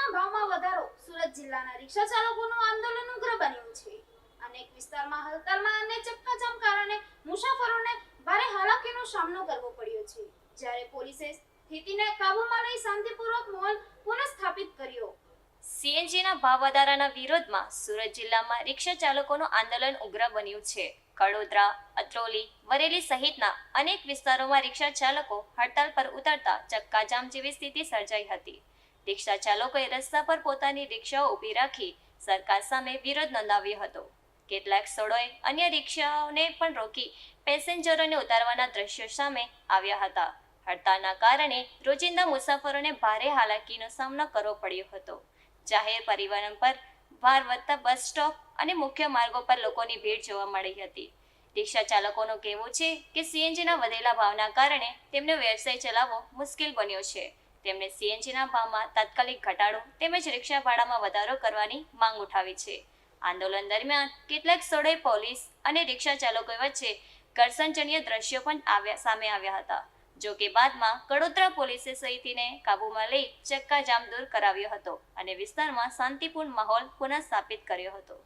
સીએનજીના ભાવમાં વધારો સુરત જિલ્લાના રિક્ષા ચાલકોનું આંદોલન ઉગ્ર બન્યું છે. અનેક વિસ્તારમાં હડતાલમાં અને ચક્કાજામ કારણે મુસાફરોને ભારે હાલાકીનો સામનો કરવો પડ્યો છે. જ્યારે પોલીસે સ્થિતિને કાબૂમાં લઈ શાંતિપૂર્વક માહોલ પુનઃસ્થાપિત કર્યો. સીએનજીના ભાવ વધારાના વિરોધમાં સુરત જિલ્લામાં રિક્ષા ચાલકોનું આંદોલન ઉગ્ર બન્યું છે. કડોદરા, અત્રોલી, વરેલી સહિતના અનેક વિસ્તારોમાં રિક્ષા ચાલકો હડતાલ પર ઉતરતા ચક્કાજામ જેવી સ્થિતિ સર્જાઈ હતી. રિક્ષા ચાલકોએ રસ્તા પર પોતાની રિક્ષાઓ ઊભી રાખી સરકાર સામે વિરોધ નોંધાવ્યો હતો. કેટલાક સ્થળોએ અન્ય રિક્ષાઓને પણ રોકી પેસેન્જરોને ઉતારવાના દ્રશ્યો સામે આવ્યા હતા. હડતાલના કારણે રોજિંદા મુસાફરોને ભારે હાલાકીનો સામનો કરવો પડ્યો હતો. જાહેર પરિવહન પર ભાર વધતા બસ સ્ટોપ અને મુખ્ય માર્ગો પર લોકોની ભીડ જોવા મળી હતી. રિક્ષા ચાલકોનું કહેવું છે કે સીએનજીના વધેલા ભાવના કારણે તેમનો વ્યવસાય ચલાવવો મુશ્કેલ બન્યો છે. તેમણે સીએનજીના ભાવમાં તાત્કાલિક ઘટાડો તેમજ રિક્ષા ભાડામાં વધારો કરવાની માંગ ઉઠાવી છે. આંદોલન દરમિયાન કેટલાક સ્થળોએ પોલીસ અને રિક્ષા ચાલકો વચ્ચે ઘર્ષણજન્ય દ્રશ્યો પણ સામે આવ્યા હતા. જો કે બાદમાં કડોદરા પોલીસે સ્થિતિને કાબૂમાં લઈ ચક્કાજામ દૂર કરાવ્યો હતો અને વિસ્તારમાં શાંતિપૂર્ણ માહોલ પુનઃસ્થાપિત કર્યો હતો.